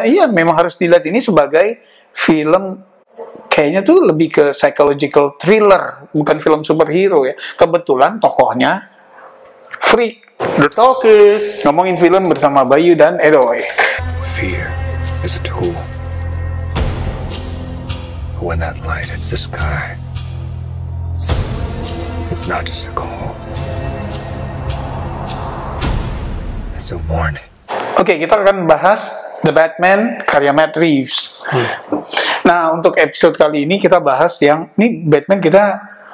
Iya, memang harus dilihat ini sebagai film, kayaknya tuh lebih ke psychological thriller, bukan film superhero ya. Kebetulan tokohnya Freak, The Talkies, ngomongin film bersama Bayu dan Edoy. Fear is a tool. When that light hits the sky, it's not just a call. It's a warning. Oke, kita akan bahas The Batman karya Matt Reeves. Nah, untuk episode kali ini kita bahas yang ini Batman, kita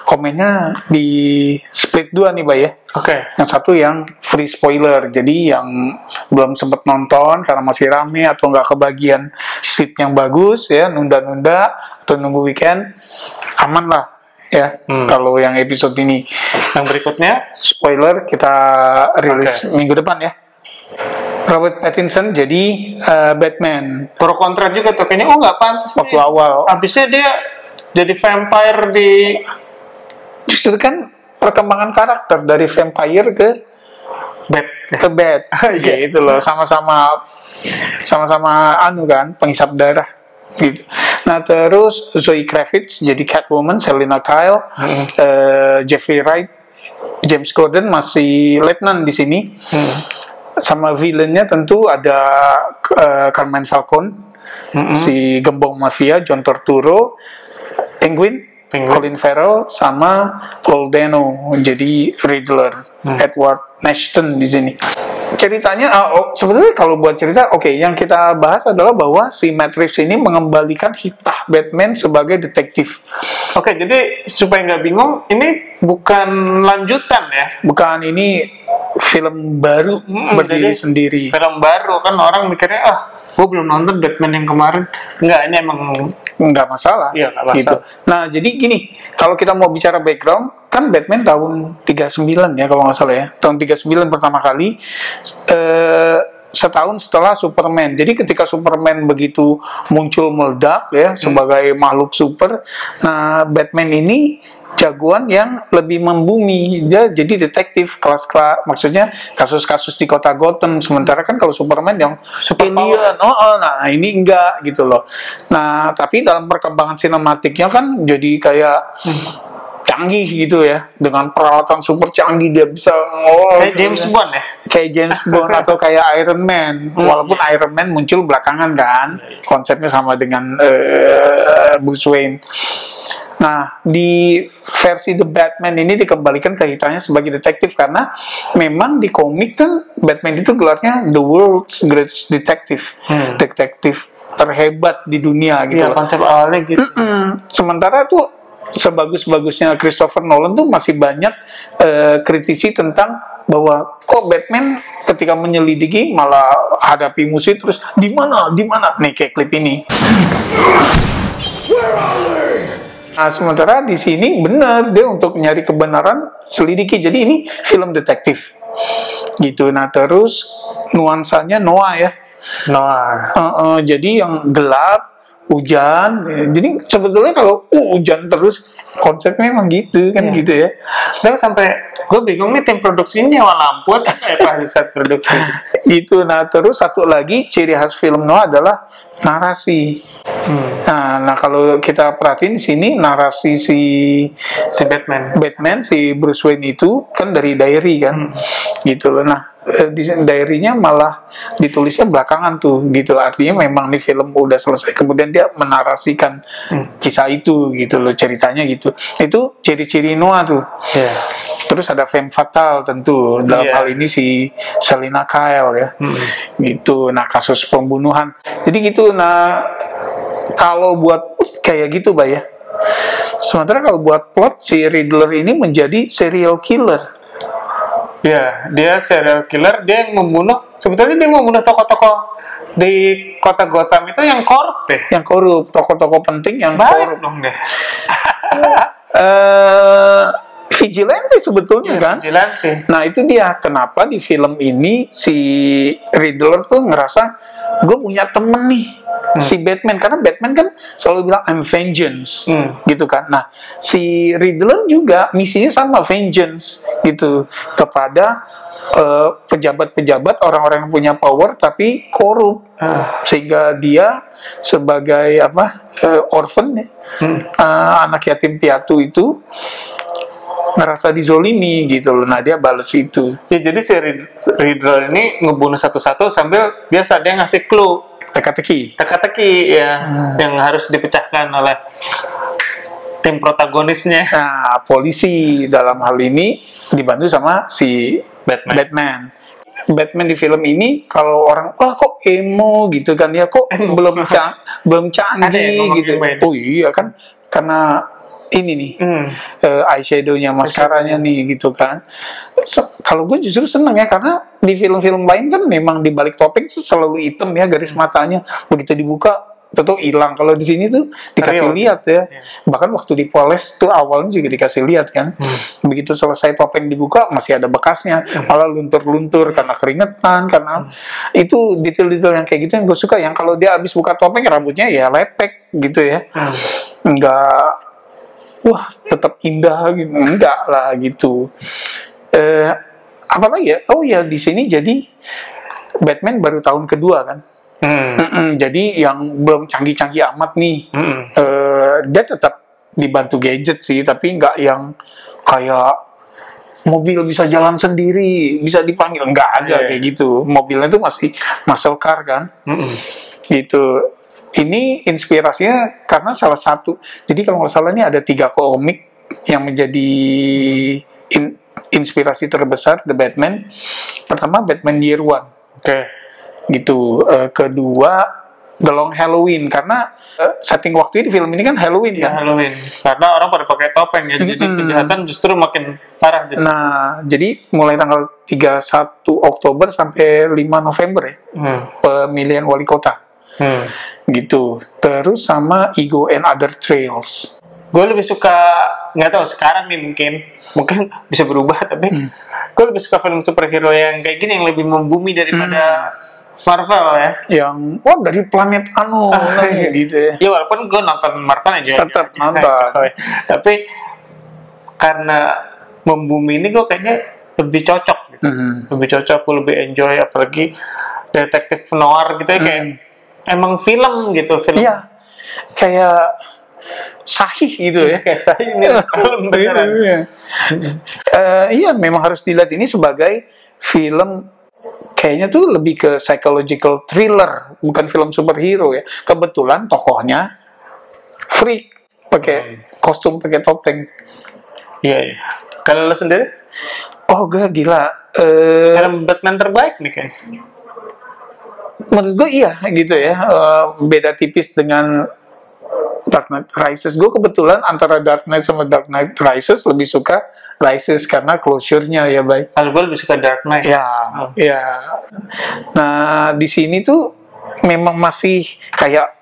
komennya di split 2 nih, Bay ya. Oke. Yang satu yang free spoiler, jadi yang belum sempat nonton karena masih rame atau nggak kebagian seat yang bagus ya, nunda-nunda atau nunggu weekend, aman lah ya. Kalau yang episode ini, Yang berikutnya, spoiler kita rilis minggu depan ya. Robert Pattinson jadi Batman. pro kontra juga tuh, kayaknya nggak pantas Waktu nih. awal Abisnya dia jadi vampire di justru kan perkembangan karakter dari vampire ke Bat gitu loh, sama-sama anu kan, penghisap darah gitu. Nah, terus Zoe Kravitz jadi Catwoman, Selina Kyle, Jeffrey Wright, James Corden masih Lieutenant di sini. Sama villainnya tentu ada Carmine Falcone, si gembong mafia, John Turturro, Penguin, Colin Farrell, sama Paul Dano jadi Riddler, Edward Norton di sini. Ceritanya, sebetulnya kalau buat cerita, yang kita bahas adalah bahwa si Matt Reeves ini mengembalikan hitah Batman sebagai detektif. Oke, jadi supaya nggak bingung, ini bukan lanjutan ya? Bukan, ini film baru berdiri jadi sendiri. Film baru kan, orang mikirnya, gue belum nonton Batman yang kemarin. Enggak, ini emang Nggak masalah. Iya, nggak masalah. Gitu. Nah, jadi gini, kalau kita mau bicara background, kan Batman tahun 39 ya kalau nggak salah ya. Tahun 39 pertama kali, setahun setelah Superman. Jadi ketika Superman begitu muncul meledak ya sebagai makhluk super, nah Batman ini jagoan yang lebih membumi. Dia jadi detektif kelas-kelas, maksudnya kasus-kasus di kota Gotham. Sementara kan kalau Superman yang alien, nah ini enggak gitu loh. Nah, tapi dalam perkembangan sinematiknya kan jadi kayak canggih gitu ya, dengan peralatan super canggih dia bisa kayak James Bond ya? Kayak James Bond atau kayak Iron Man. Walaupun Iron Man muncul belakangan kan, konsepnya sama dengan Bruce Wayne. Nah, di versi The Batman ini dikembalikan ke hitanya sebagai detektif, karena memang di komik kan Batman itu gelarnya The World's Greatest Detective, detektif terhebat di dunia gitu. Iya, konsep awalnya gitu. Sementara tuh sebagus-bagusnya Christopher Nolan tuh masih banyak kritisi tentang bahwa kok Batman ketika menyelidiki malah hadapi musuh terus di mana nih, kayak klip ini. Nah, sementara di sini benar dia untuk mencari kebenaran selidiki. Jadi ini film detektif gitu. Nah, terus nuansanya Noah ya. Jadi yang gelap, hujan. Jadi sebetulnya kalau hujan terus, konsepnya emang gitu kan gitu ya. Dan sampai gue bingung nih, tim produksi ini nyawa lampu atau kayak pusat produksi gitu. Nah, terus satu lagi ciri khas film Noah adalah narasi. Nah, kalau kita perhatiin di sini narasi si Batman si Bruce Wayne itu kan dari diary kan, gitu loh. Nah, di diary-nya malah ditulisnya belakangan tuh, gitu. Artinya memang nih film udah selesai, kemudian dia menarasikan kisah itu, gitu loh, ceritanya gitu. Itu ciri-ciri Noah tuh. Terus ada femme fatale tentu, dalam hal ini si Selina Kyle ya, gitu. Nah, kasus pembunuhan. Jadi gitu. Nah, kalau buat kayak gitu, Bay ya. Sementara kalau buat plot, si Riddler ini menjadi serial killer. Ya, dia serial killer, dia yang membunuh. Sebetulnya dia membunuh tokoh-tokoh di kota Gotham itu yang korup deh. Yang korup, tokoh-tokoh penting yang korup. Dong deh. Vigilante sebetulnya kan. Vigilante. Nah, itu dia kenapa di film ini si Riddler tuh ngerasa gue punya temen nih si Batman, karena Batman kan selalu bilang I'm vengeance gitu kan. Nah si Riddler juga misinya sama, vengeance gitu kepada pejabat-pejabat, orang-orang yang punya power tapi korup, sehingga dia sebagai orphan ya, anak yatim piatu itu ngerasa dizolimi gitu loh. Nah dia balas itu. Ya jadi si Riddler ini ngebunuh satu-satu sambil biasa dia ngasih clue, Teka-teki ya, yang harus dipecahkan oleh tim protagonisnya. Nah polisi dalam hal ini dibantu sama si Batman. Batman di film ini kalau orang wah kok emo gitu kan ya, kok belum canggih gitu. Oh iya kan, karena ini nih eyeshadownya, maskaranya nih gitu kan. Kalau gue justru seneng ya, karena di film-film lain kan memang di balik topeng tuh selalu hitam ya garis matanya, begitu dibuka tentu hilang. Kalau di sini tuh dikasih lihat ya. Bahkan waktu dipoles tuh awalnya juga dikasih lihat kan. Begitu selesai topeng dibuka masih ada bekasnya, malah luntur-luntur karena keringetan, karena itu detail-detail yang kayak gitu yang gue suka. Yang kalau dia habis buka topeng rambutnya ya lepek gitu ya. Enggak, wah tetap indah gitu, enggak lah gitu. Apalagi ya? Oh ya di sini jadi Batman baru tahun kedua kan. Jadi yang belum canggih-canggih amat nih, dia tetap dibantu gadget sih, tapi nggak yang kayak mobil bisa jalan sendiri, bisa dipanggil, nggak ada kayak gitu. Mobilnya tuh masih muscle car kan, gitu. Ini inspirasinya karena salah satu, jadi kalau nggak salah ini ada 3 komik yang menjadi inspirasi terbesar The Batman. Pertama Batman Year One, gitu. Kedua The Long Halloween, karena setting waktu di film ini kan Halloween ya, kan. Halloween. Karena orang pada pakai topeng ya, jadi kejahatan justru makin parah. Nah, jadi mulai tanggal 31 Oktober sampai 5 November ya, pemilihan wali kota. Gitu. Terus sama Ego and Other Trails. Gue lebih suka, nggak tahu sekarang nih mungkin bisa berubah, tapi gue lebih suka film superhero yang kayak gini, yang lebih membumi daripada Marvel ya. Yang dari planet gitu ya. Ya walaupun gue nonton Marvel aja. Tetap nonton. Tapi karena membumi ini gue kayaknya lebih cocok gitu. Lebih cocok, gue lebih enjoy, apalagi detektif noir gitu ya, kayak emang film gitu, film. Iya. Kayak sahih gitu ya, kayak sahih ini film beneran. Iya, memang harus dilihat ini sebagai film, kayaknya tuh lebih ke psychological thriller, bukan film superhero ya. Kebetulan tokohnya freak, pakai kostum, pakai topeng. Iya. Kalau lo sendiri? Oh gue gila. Film Batman terbaik nih kayaknya. Menurut gue iya gitu ya. Beda tipis dengan Dark Knight Rises. Gue kebetulan antara Dark Knight sama Dark Knight Rises lebih suka Rises karena closure-nya ya baik. Kalau gue lebih suka Dark Knight. Ya. Nah di sini tuh memang masih kayak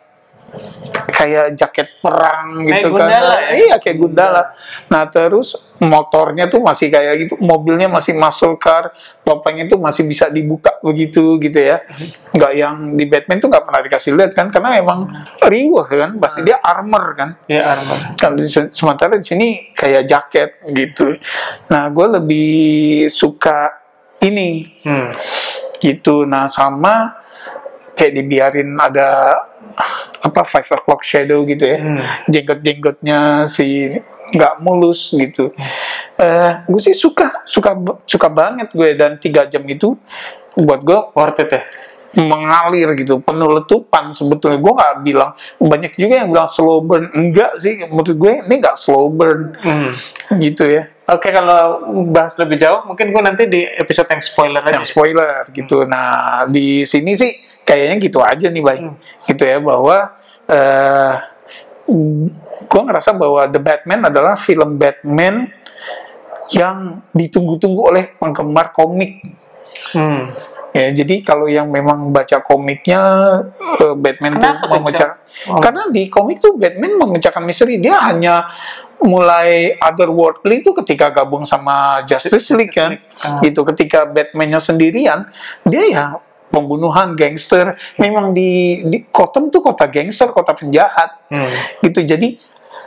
jaket perang gitu kan. Iya kayak Gundala. Nah terus motornya tuh masih kayak gitu, mobilnya masih muscle car, topengnya tuh masih bisa dibuka begitu gitu ya. Nggak yang di Batman tuh nggak pernah dikasih lihat kan, karena memang riuh kan, pasti dia armor kan. Iya armor. Sementara di sini kayak jaket gitu. Nah gue lebih suka ini gitu. Nah sama kayak dibiarin ada Five O'Clock Shadow gitu ya, jenggot-jenggotnya si nggak mulus gitu. Gue sih suka banget gue, dan 3 jam itu buat gue worth it ya, mengalir gitu, penuh letupan sebetulnya. Gue nggak bilang, banyak juga yang bilang slow burn, enggak sih, menurut gue ini nggak slow burn gitu ya. Oke, kalau bahas lebih jauh mungkin gue nanti di episode yang spoiler aja. Yang spoiler gitu. Nah di sini sih kayaknya gitu aja nih Bay, gitu ya, bahwa gue ngerasa bahwa The Batman adalah film Batman yang ditunggu-tunggu oleh penggemar komik. Ya, jadi kalau yang memang baca komiknya Batman tuh memecah, karena di komik tuh Batman memecahkan misteri. Dia hanya mulai otherworldly itu ketika gabung sama Justice League kan, gitu. Ketika Batman-nya sendirian, dia ya pembunuhan, gangster. Memang di Gotham tuh kota gangster, kota penjahat. Gitu. Jadi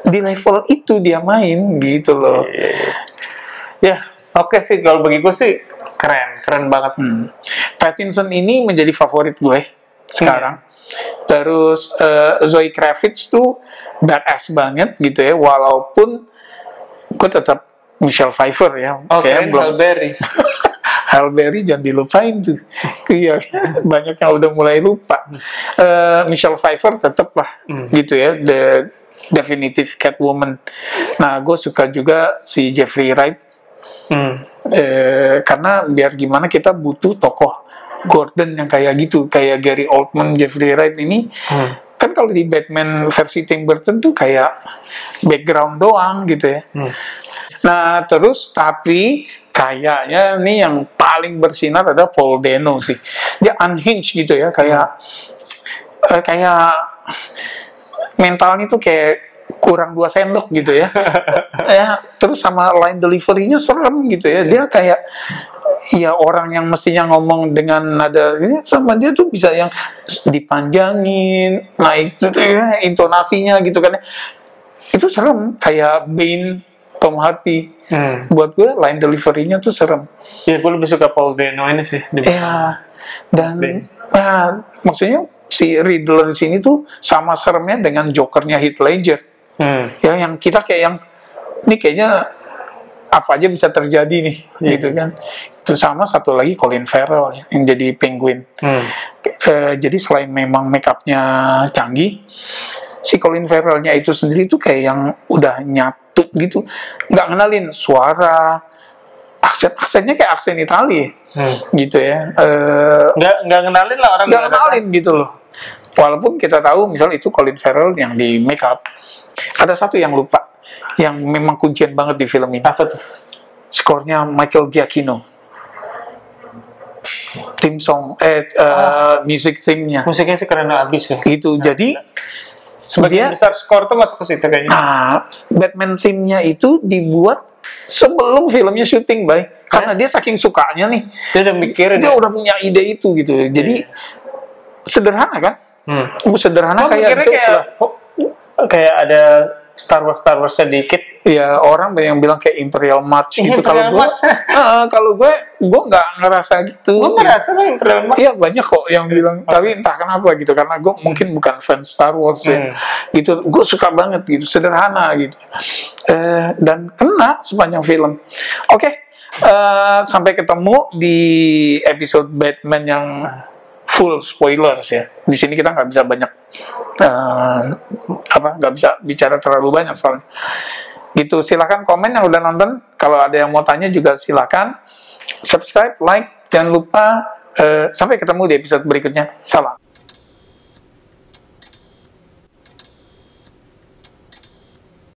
di level itu dia main gitu loh. Ya, oke sih kalau bagi gue sih keren banget. Pattinson ini menjadi favorit gue sekarang. Terus Zoe Kravitz tuh badass banget gitu ya, walaupun gue tetap Michelle Pfeiffer ya. Kayak Halle Berry. Halle Berry jangan dilupain tuh. Iya, banyak yang udah mulai lupa. Michelle Pfeiffer tetap lah gitu ya, the definitive Catwoman. Nah, gue suka juga si Jeffrey Wright. Karena biar gimana kita butuh tokoh Gordon yang kayak gitu, kayak Gary Oldman, Jeffrey Wright ini. Kan kalau di Batman versi Tim Burton tuh kayak background doang gitu ya. Nah, terus tapi kayaknya nih yang paling bersinar adalah Paul Dano sih. Dia unhinged gitu ya, kayak mentalnya tuh kayak kurang 2 sendok gitu ya. Ya, terus sama line delivery-nya serem gitu ya. Dia kayak ya orang yang mestinya ngomong dengan nada ini, sama dia tuh bisa yang dipanjangin, naik tuh ya, intonasinya gitu kan. Itu serem, kayak Bane, Tom Hardy. Buat gue line delivery-nya tuh serem. Ya, gue lebih suka Paul Dano ini sih. Ya, dan maksudnya si Riddler di sini tuh sama seremnya dengan Jokernya Heath Ledger. Ya, yang kita kayak yang ini kayaknya apa aja bisa terjadi nih, gitu kan. Itu sama satu lagi Colin Farrell ya, yang jadi Penguin. Jadi selain memang make up-nya canggih, si Colin Farrell-nya itu sendiri tuh kayak yang udah nyatu gitu, nggak ngenalin suara, aksennya kayak aksen Italia, gitu ya. Nggak ngenalin lah orang. Nggak ngenalin gitu loh. Walaupun kita tahu misal itu Colin Farrell yang di make up. Ada satu yang lupa, yang memang kuncian banget di film ini. Apa tuh? Skornya Michael Giacchino. Theme song, music theme-nya. Musiknya sih keren abis ya. Gitu, jadi sebagian besar skor tuh masuk ke situ kayaknya. Nah, Batman theme-nya itu dibuat sebelum filmnya syuting, Bay. Karena dia saking sukanya nih. Dia udah mikirin. Dia udah punya ide itu gitu. Jadi sederhana kan? Sederhana kayak kayak ada Star Wars-nya dikit. Ya, orang yang bilang kayak Imperial March gitu. Kalau gue nggak ngerasa gitu. Gue ngerasa lah Imperial March. Iya, banyak kok yang bilang, tapi entah kenapa gitu, karena gue mungkin bukan fans Star Wars ya. Gitu, gue suka banget gitu, sederhana gitu. Dan kena sepanjang film. Oke, sampai ketemu di episode Batman yang full spoilers ya. Di sini kita nggak bisa banyak nggak bisa bicara terlalu banyak soalnya. Gitu, silakan komen yang udah nonton. Kalau ada yang mau tanya juga silakan. Subscribe, like, jangan lupa. Sampai ketemu di episode berikutnya. Salam.